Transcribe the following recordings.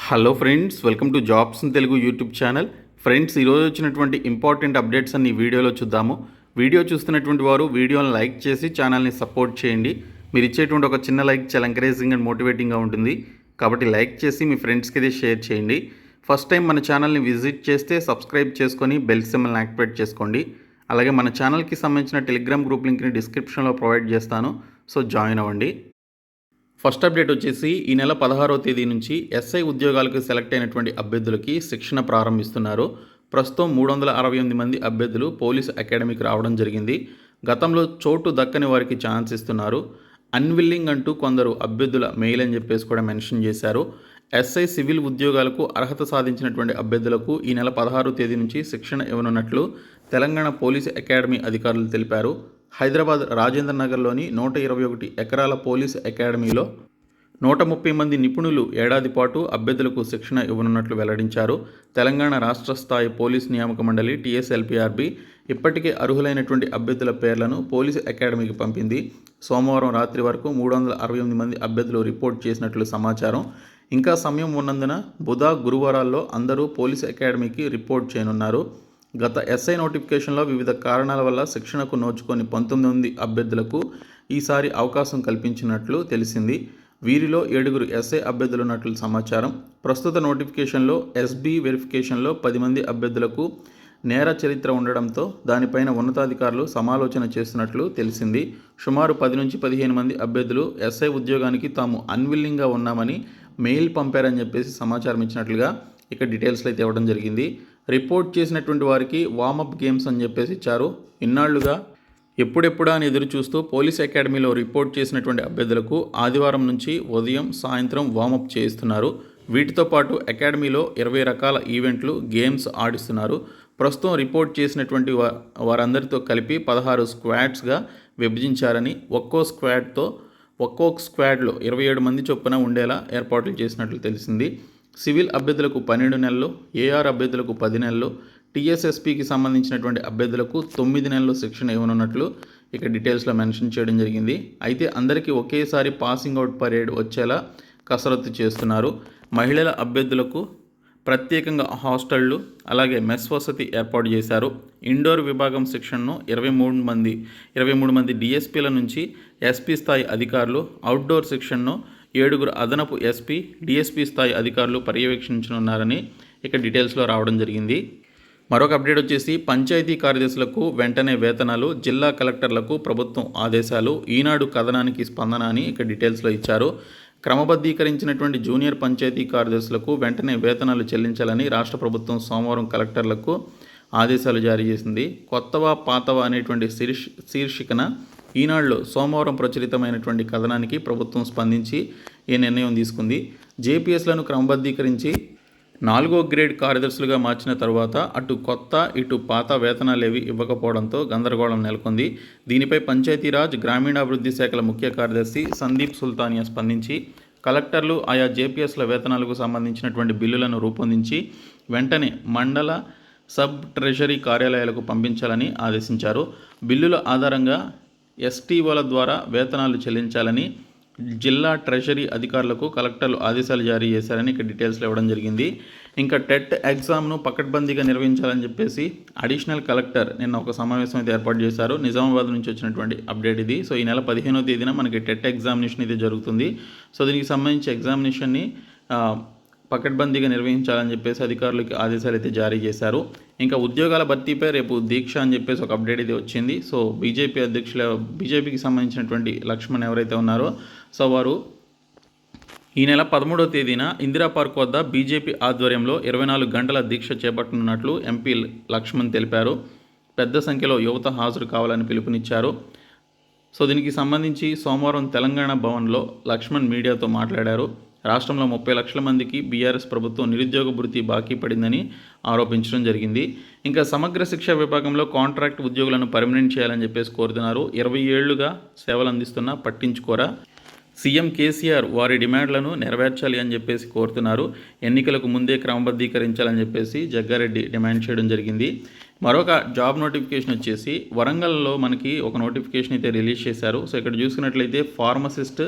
Hello friends, welcome to jobs in Telugu YouTube channel. Friends, ఈరోజు వచ్చినటువంటి important updates అన్ని వీడియోలో చూద్దాము. వీడియో చూస్తున్నటువంటి వారు వీడియోని లైక్ చేసి ఛానల్ని సపోర్ట్ చేయండి. మీరు ఇచ్చేటువంటి ఒక చిన్న లైక్ చాలా ఎంకరేజింగ్ అండ్ మోటివేటింగ్గా ఉంటుంది. కాబట్టి లైక్ చేసి మీ ఫ్రెండ్స్కి అయితే షేర్ చేయండి. ఫస్ట్ టైం మన ఛానల్ని విజిట్ చేస్తే సబ్స్క్రైబ్ చేసుకొని బెల్ సింబల్ని యాక్టివేట్ చేసుకోండి. అలాగే మన ఛానల్కి సంబంధించిన టెలిగ్రామ్ గ్రూప్ లింక్ని డిస్క్రిప్షన్లో ప్రొవైడ్ చేస్తాను. సో జాయిన్ అవ్వండి. ఫస్ట్ అప్డేట్ వచ్చేసి ఈ నెల 16వ తేదీ నుంచి ఎస్ఐ ఉద్యోగాలకు సెలెక్ట్ అయినటువంటి అభ్యర్థులకి శిక్షణ ప్రారంభిస్తున్నారు. ప్రస్తుతం 368 మంది అభ్యర్థులు పోలీస్ అకాడమీకి రావడం జరిగింది. గతంలో చోటు దక్కని వారికి ఛాన్స్ ఇస్తున్నారు. అన్విల్లింగ్ అంటూ కొందరు అభ్యర్థుల మెయిల్ అని చెప్పేసి కూడా మెన్షన్ చేశారు. ఎస్ఐ సివిల్ ఉద్యోగాలకు అర్హత సాధించినటువంటి అభ్యర్థులకు ఈ నెల 16వ తేదీ నుంచి శిక్షణ ఇవ్వనున్నట్లు తెలంగాణ పోలీస్ అకాడమీ అధికారులు తెలిపారు. హైదరాబాద్ రాజేంద్ర నగర్లోని 121 ఎకరాల పోలీస్ అకాడమీలో 130 మంది నిపుణులు ఏడాది పాటు అభ్యర్థులకు శిక్షణ ఇవ్వనున్నట్లు వెల్లడించారు. తెలంగాణ రాష్ట్ర స్థాయి పోలీస్ నియామక మండలి TSLPRB ఇప్పటికే అర్హులైనటువంటి అభ్యర్థుల పేర్లను పోలీసు అకాడమీకి పంపింది. సోమవారం రాత్రి వరకు 368 మంది అభ్యర్థులు రిపోర్ట్ చేసినట్లు సమాచారం. ఇంకా సమయం ఉన్నందున బుధ గురువారాల్లో అందరూ పోలీసు అకాడమీకి రిపోర్ట్ చేయనున్నారు. గత ఎస్ఐ నోటిఫికేషన్లో వివిధ కారణాల వల్ల శిక్షణకు నోచుకొని 19 మంది అభ్యర్థులకు ఈసారి అవకాశం కల్పించినట్లు తెలిసింది. వీరిలో 7 ఎస్ఐ అభ్యర్థులున్నట్లు సమాచారం. ప్రస్తుత నోటిఫికేషన్లో SB వెరిఫికేషన్లో 10 మంది అభ్యర్థులకు నేర చరిత్ర ఉండడంతో దానిపైన ఉన్నతాధికారులు సమాలోచన చేస్తున్నట్లు తెలిసింది. సుమారు 10 నుంచి 15 మంది అభ్యర్థులు ఎస్ఐ ఉద్యోగానికి తాము అన్విల్లింగ్గా ఉన్నామని మెయిల్ పంపారని చెప్పేసి సమాచారం ఇచ్చినట్లుగా ఇక్కడ డీటెయిల్స్లో అయితే ఇవ్వడం జరిగింది. రిపోర్ట్ చేసినటువంటి వారికి వార్మప్ గేమ్స్ అని చెప్పేసి ఇచ్చారు. ఇన్నాళ్లుగా ఎప్పుడెప్పుడా అని ఎదురు చూస్తూ పోలీస్ అకాడమీలో రిపోర్ట్ చేసినటువంటి అభ్యర్థులకు ఆదివారం నుంచి ఉదయం సాయంత్రం వార్మప్ చేయిస్తున్నారు. వీటితో పాటు అకాడమీలో 20 రకాల ఈవెంట్లు, గేమ్స్ ఆడిస్తున్నారు. ప్రస్తుతం రిపోర్ట్ చేసినటువంటి వారందరితో కలిపి 16 స్క్వాడ్స్గా విభజించారని, ఒక్కో స్క్వాడ్లో 27 మంది చొప్పున ఉండేలా ఏర్పాట్లు చేసినట్లు తెలిసింది. సివిల్ అభ్యర్థులకు 12 నెలలు, AR అభ్యర్థులకు 10 నెలలు, TSSPకి సంబంధించినటువంటి అభ్యర్థులకు 9 నెలలు శిక్షణ ఇవ్వనున్నట్లు ఇక్కడ డీటెయిల్స్లో మెన్షన్ చేయడం జరిగింది. అయితే అందరికీ ఒకేసారి పాసింగ్ అవుట్ పరేడ్ వచ్చేలా కసరత్తు చేస్తున్నారు. మహిళల అభ్యర్థులకు ప్రత్యేకంగా హాస్టళ్లు, అలాగే మెస్ వసతి ఏర్పాటు చేశారు. ఇండోర్ విభాగం శిక్షణను 23 మంది DSPల నుంచి SP స్థాయి అధికారులు, అవుట్డోర్ శిక్షణను 7 అదనపు SP, DSP స్థాయి అధికారులు పర్యవేక్షించనున్నారని ఇక్కడ డీటెయిల్స్లో రావడం జరిగింది. మరొక అప్డేట్ వచ్చేసి పంచాయతీ కార్యదర్శులకు వెంటనే వేతనాలు, జిల్లా కలెక్టర్లకు ప్రభుత్వం ఆదేశాలు, ఈనాడు కథనానికి స్పందన అని ఇక్కడ డీటెయిల్స్లో ఇచ్చారు. క్రమబద్ధీకరించినటువంటి జూనియర్ పంచాయతీ కార్యదర్శులకు వెంటనే వేతనాలు చెల్లించాలని రాష్ట్ర ప్రభుత్వం సోమవారం కలెక్టర్లకు ఆదేశాలు జారీ చేసింది. కొత్తవా పాతవా అనేటువంటి శీర్షికన ఈనాడులో సోమవారం ప్రచురితమైనటువంటి కథనానికి ప్రభుత్వం స్పందించి ఈ నిర్ణయం తీసుకుంది. JPSలను క్రమబద్ధీకరించి 4వ గ్రేడ్ కార్యదర్శులుగా మార్చిన తర్వాత అటు కొత్త ఇటు పాత వేతనాలేవి ఇవ్వకపోవడంతో గందరగోళం నెలకొంది. దీనిపై పంచాయతీరాజ్, గ్రామీణాభివృద్ధి శాఖల ముఖ్య కార్యదర్శి సందీప్ సుల్తానియా స్పందించి కలెక్టర్లు ఆయా JPSల వేతనాలకు సంబంధించినటువంటి బిల్లులను రూపొందించి వెంటనే మండల సబ్ ట్రెజరీ కార్యాలయాలకు పంపించాలని ఆదేశించారు. బిల్లుల ఆధారంగా STOల ద్వారా వేతనాలు చెల్లించాలని జిల్లా ట్రెజరీ అధికారులకు కలెక్టర్లు ఆదేశాలు జారీ చేశారని ఇక్కడ డీటెయిల్స్లో ఇవ్వడం జరిగింది. ఇంకా టెట్ ఎగ్జామ్ను పకడ్బందీగా నిర్వహించాలని చెప్పేసి అడిషనల్ కలెక్టర్ నిన్న ఒక సమావేశం అయితే ఏర్పాటు చేశారు. నిజామాబాద్ నుంచి వచ్చినటువంటి అప్డేట్ ఇది. సో ఈ నెల 15వ తేదీన మనకి టెట్ ఎగ్జామినేషన్ అయితే జరుగుతుంది. సో దీనికి సంబంధించి ఎగ్జామినేషన్ని పకడ్బందీగా నిర్వహించాలని చెప్పేసి అధికారులకి ఆదేశాలు అయితే జారీ చేశారు. ఇంకా ఉద్యోగాల భర్తీపై రేపు దీక్ష అని చెప్పేసి ఒక అప్డేట్ అయితే వచ్చింది. సో బీజేపీకి సంబంధించినటువంటి లక్ష్మణ్ ఎవరైతే ఉన్నారో సో వారు ఈ నెల 13వ తేదీన ఇందిరా పార్క్ వద్ద బీజేపీ ఆధ్వర్యంలో 24 గంటల దీక్ష చేపట్టనున్నట్లు MP లక్ష్మణ్ తెలిపారు. పెద్ద సంఖ్యలో యువత హాజరు కావాలని పిలుపునిచ్చారు. సో దీనికి సంబంధించి సోమవారం తెలంగాణ భవన్లో లక్ష్మణ్ మీడియాతో మాట్లాడారు. రాష్ట్రంలో 30 లక్షల మందికి BRS ప్రభుత్వం నిరుద్యోగ భృతి బాకీ పడిందని ఆరోపించడం జరిగింది. ఇంకా సమగ్ర శిక్ష విభాగంలో కాంట్రాక్ట్ ఉద్యోగులను పర్మనెంట్ చేయాలని చెప్పేసి కోరుతున్నారు. 20 ఏళ్లుగా సేవలు అందిస్తున్నా పట్టించుకోరా, సీఎం కేసీఆర్ వారి డిమాండ్లను నెరవేర్చాలి అని చెప్పేసి కోరుతున్నారు. ఎన్నికలకు ముందే క్రమబద్ధీకరించాలని చెప్పేసి జగ్గారెడ్డి డిమాండ్ చేయడం జరిగింది. మరొక జాబ్ నోటిఫికేషన్ వచ్చేసి వరంగల్లో మనకి ఒక నోటిఫికేషన్ అయితే రిలీజ్ చేశారు. సో ఇక్కడ చూసుకున్నట్లయితే ఫార్మసిస్ట్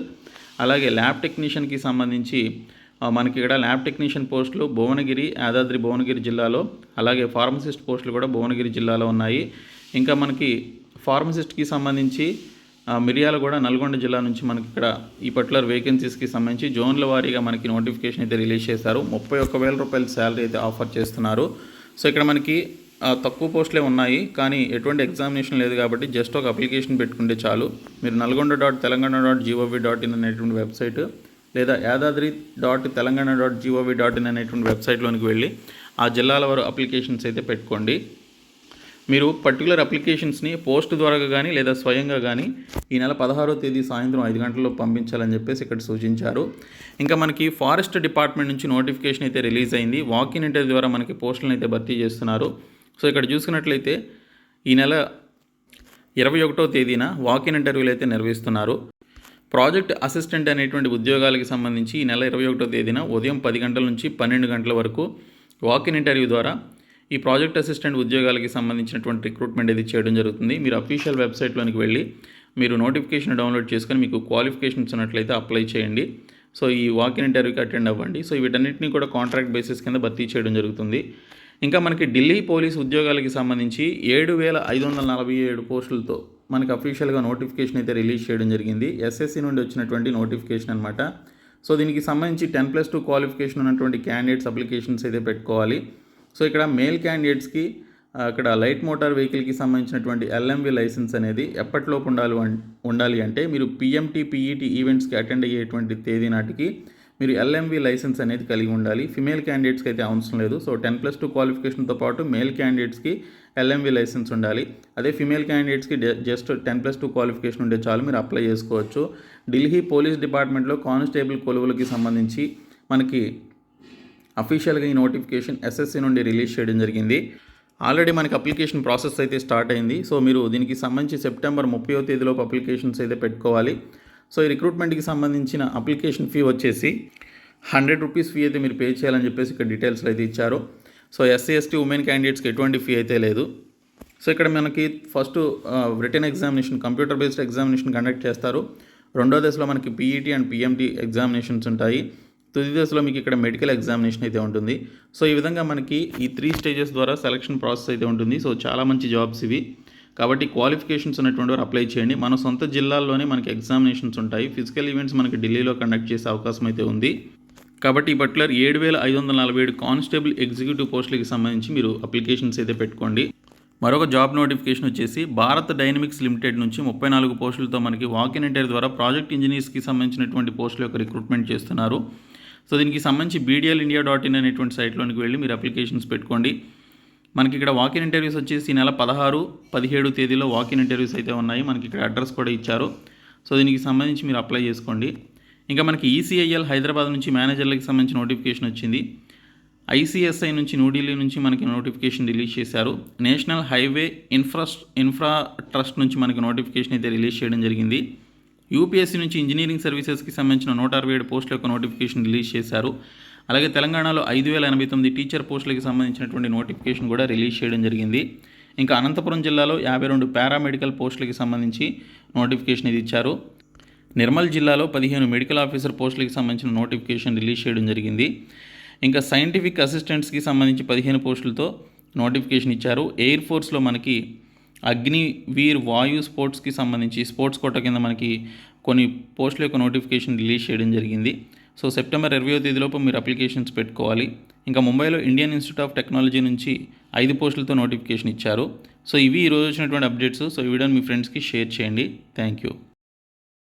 అలాగే ల్యాబ్ టెక్నీషియన్కి సంబంధించి మనకి ఇక్కడ ల్యాబ్ టెక్నీషియన్ పోస్టులు భువనగిరి, యాదాద్రి భువనగిరి జిల్లాలో, అలాగే ఫార్మసిస్ట్ పోస్టులు కూడా భువనగిరి జిల్లాలో ఉన్నాయి. ఇంకా మనకి ఫార్మసిస్ట్కి సంబంధించి మిర్యాలగూడ, నల్గొండ జిల్లా నుంచి మనకి ఇక్కడ ఈ పర్టికులర్ వేకెన్సీస్కి సంబంధించి జోన్ల వారీగా మనకి నోటిఫికేషన్ అయితే రిలీజ్ చేశారు. 31,000 రూపాయల శాలరీ అయితే ఆఫర్ చేస్తున్నారు. సో ఇక్కడ మనకి తక్కువ పోస్టులే ఉన్నాయి, కానీ ఎటువంటి ఎగ్జామినేషన్ లేదు కాబట్టి జస్ట్ ఒక అప్లికేషన్ పెట్టుకుంటే చాలు. మీరు nalgonda.telangana.gov.in అనేటువంటి వెబ్సైట్ లేదా yadadri.telangana.gov.in అనేటువంటి వెబ్సైట్లోనికి వెళ్ళి ఆ జిల్లాల వారు అప్లికేషన్స్ అయితే పెట్టుకోండి. మీరు పర్టికులర్ అప్లికేషన్స్ని పోస్ట్ ద్వారా కానీ లేదా స్వయంగా కానీ ఈ నెల 16వ తేదీ సాయంత్రం 5 గంటల్లో పంపించాలని చెప్పేసి ఇక్కడ సూచించారు. ఇంకా మనకి ఫారెస్ట్ డిపార్ట్మెంట్ నుంచి నోటిఫికేషన్ అయితే రిలీజ్ అయింది. వాకిన్ ఇంటర్వ్యూ ద్వారా మనకి పోస్టులను అయితే భర్తీ చేస్తున్నారు. సో ఇక్కడ చూసుకున్నట్లయితే ఈ నెల 21వ తేదీన వాకిన్ ఇంటర్వ్యూలు అయితే నిర్వహిస్తున్నారు. ప్రాజెక్ట్ అసిస్టెంట్ అనేటువంటి ఉద్యోగాలకి సంబంధించి ఈ నెల 21వ తేదీన ఉదయం 10 గంటల నుంచి 12 గంటల వరకు వాకిన్ ఇంటర్వ్యూ ద్వారా ఈ ప్రాజెక్ట్ అసిస్టెంట్ ఉద్యోగాలకి సంబంధించినటువంటి రిక్రూట్మెంట్ ఇది చేయడం జరుగుతుంది. మీరు అఫీషియల్ వెబ్సైట్లోనికి వెళ్ళి మీరు నోటిఫికేషన్ డౌన్లోడ్ చేసుకొని మీకు క్వాలిఫికేషన్స్ ఉన్నట్లయితే అప్లై చేయండి. సో ఈ వాకిన్ ఇంటర్వ్యూకి అటెండ్ అవ్వండి. సో వీటన్నిటిని కూడా కాంట్రాక్ట్ బేసిస్ కింద భర్తీ చేయడం జరుగుతుంది. ఇంకా మనకి ఢిల్లీ పోలీస్ ఉద్యోగాలకి సంబంధించి 7,547 పోస్టులతో మనకి అఫీషియల్గా నోటిఫికేషన్ అయితే రిలీజ్ చేయడం జరిగింది. ఎస్ఎస్సి నుండి వచ్చినటువంటి నోటిఫికేషన్ అనమాట. సో దీనికి సంబంధించి 10+2 క్వాలిఫికేషన్ ఉన్నటువంటి క్యాండిడేట్స్ అప్లికేషన్స్ అయితే పెట్టుకోవాలి. సో ఇక్కడ మేల్ క్యాండిడేట్స్కి ఇక్కడ లైట్ మోటార్ వెహికల్కి సంబంధించినటువంటి LMV లైసెన్స్ అనేది ఎప్పటిలోపు ఉండాలి అంటే మీరు PMT, PET ఈవెంట్స్కి అటెండ్ అయ్యేటువంటి తేదీ నాటికి మీరు LMV లైసెన్స్ అనేది కలిగి ఉండాలి. ఫిమేల్ క్యాండిడేట్స్కి అయితే అవసరం లేదు. సో 10+2 క్వాలిఫికేషన్తో పాటు మేల్ క్యాండిడేట్స్కి LMV లైసెన్స్ ఉండాలి. అదే ఫిమేల్ క్యాండిడేట్స్కి జస్ట్ 10+2 క్వాలిఫికేషన్ ఉంటే చాలు, మీరు అప్లై చేసుకోవచ్చు. ఢిల్లీ పోలీస్ డిపార్ట్మెంట్లో కానిస్టేబుల్ కొలువులకి సంబంధించి మనకి అఫీషియల్గా ఈ నోటిఫికేషన్ SSC నుండి రిలీజ్ చేయడం జరిగింది. ఆల్రెడీ మనకి అప్లికేషన్ ప్రాసెస్ అయితే స్టార్ట్ అయింది. సో మీరు దీనికి సంబంధించి సెప్టెంబర్ 30వ తేదీలోపు అప్లికేషన్స్ అయితే పెట్టుకోవాలి. సో ఈ రిక్రూట్మెంట్కి సంబంధించిన అప్లికేషన్ ఫీ వచ్చేసి 100 రూపీస్ ఫీ అయితే మీరు పే చేయాలని చెప్పేసి ఇక్కడ డీటెయిల్స్లో అయితే ఇచ్చారు. సో SC, ST ఉమెన్ క్యాండిడేట్స్కి ఎటువంటి ఫీ అయితే లేదు. సో ఇక్కడ మనకి first written examination, computer based examination conduct చేస్తారు. రెండో దశలో మనకి PET అండ్ PMT ఎగ్జామినేషన్స్ ఉంటాయి. తుది దశలో మీకు ఇక్కడ మెడికల్ ఎగ్జామినేషన్ అయితే ఉంటుంది. సో ఈ విధంగా మనకి ఈ 3 స్టేజెస్ ద్వారా సెలక్షన్ ప్రాసెస్ అయితే ఉంటుంది. సో చాలా మంచి జాబ్స్ ఇవి, కాబట్టి క్వాలిఫికేషన్స్ ఉన్నటువంటి వారు అప్లై చేయండి. మన సొంత జిల్లాల్లోనే మనకి ఎగ్జామినేషన్స్ ఉంటాయి. ఫిజికల్ ఈవెంట్స్ మనకి ఢిల్లీలో కండక్ట్ చేసే అవకాశం అయితే ఉంది. కాబట్టి ఈ పర్టికులర్ 7,547 కానిస్టేబుల్ ఎగ్జిక్యూటివ్ పోస్టులకి సంబంధించి మీరు అప్లికేషన్స్ అయితే పెట్టుకోండి. మరొక జాబ్ నోటిఫికేషన్ వచ్చేసి భారత్ డైనమిక్స్ లిమిటెడ్ నుంచి 34 పోస్టులతో మనకి వాకిన్ ఇంటర్వ్యూ ద్వారా ప్రాజెక్ట్ ఇంజనీర్స్కి సంబంధించినటువంటి పోస్టుల యొక్క రిక్రూట్మెంట్ చేస్తున్నారు. సో దీనికి సంబంధించి bdlindia.in అనేటువంటి సైట్లోనికి వెళ్ళి మీరు అప్లికేషన్స్ పెట్టుకోండి. మనకి ఇక్కడ వాకిన్ ఇంటర్వ్యూస్ వచ్చేసి నెల 16, 17 తేదీలో వాకిన్ ఇంటర్వ్యూస్ అయితే ఉన్నాయి. మనకి ఇక్కడ అడ్రస్ కూడా ఇచ్చారు. సో దీనికి సంబంధించి మీరు అప్లై చేసుకోండి. ఇంకా మనకి ECIL హైదరాబాద్ నుంచి మేనేజర్లకి సంబంధించి నోటిఫికేషన్ వచ్చింది. ICSI నుంచి న్యూఢిల్లీ నుంచి మనకి నోటిఫికేషన్ రిలీజ్ చేశారు. నేషనల్ హైవే ఇన్ఫ్రా ట్రస్ట్ నుంచి మనకి నోటిఫికేషన్ అయితే రిలీజ్ చేయడం జరిగింది. UPSC నుంచి ఇంజనీరింగ్ సర్వీసెస్కి సంబంధించిన 167 పోస్టుల యొక్క నోటిఫికేషన్ రిలీజ్ చేశారు. అలాగే తెలంగాణలో 5,089 టీచర్ పోస్టులకి సంబంధించినటువంటి నోటిఫికేషన్ కూడా రిలీజ్ చేయడం జరిగింది. ఇంకా అనంతపురం జిల్లాలో 52 పారామెడికల్ పోస్టులకి సంబంధించి నోటిఫికేషన్ ఇది ఇచ్చారు. నిర్మల్ జిల్లాలో 15 మెడికల్ ఆఫీసర్ పోస్టులకి సంబంధించిన నోటిఫికేషన్ రిలీజ్ చేయడం జరిగింది. ఇంకా సైంటిఫిక్ అసిస్టెంట్స్కి సంబంధించి 15 పోస్టులతో నోటిఫికేషన్ ఇచ్చారు. ఎయిర్ ఫోర్స్లో మనకి అగ్నివీర్ వాయు స్పోర్ట్స్కి సంబంధించి స్పోర్ట్స్ కోటా కింద మనకి కొన్ని పోస్టుల యొక్క నోటిఫికేషన్ రిలీజ్ చేయడం జరిగింది. సో సెప్టెంబర్ 20వ తేదీలోపు మీరు అప్లికేషన్స్ పెట్టుకోవాలి. ఇంకా ముంబైలో ఇండియన్ ఇన్స్టిట్యూట్ ఆఫ్ టెక్నాలజీ నుంచి 5 పోస్టులతో నోటిఫికేషన్ ఇచ్చారు. సో ఇవి ఈరోజు వచ్చినటువంటి అప్డేట్స్. సో ఈ వీడియోని మీ ఫ్రెండ్స్కి షేర్ చేయండి. Thank you.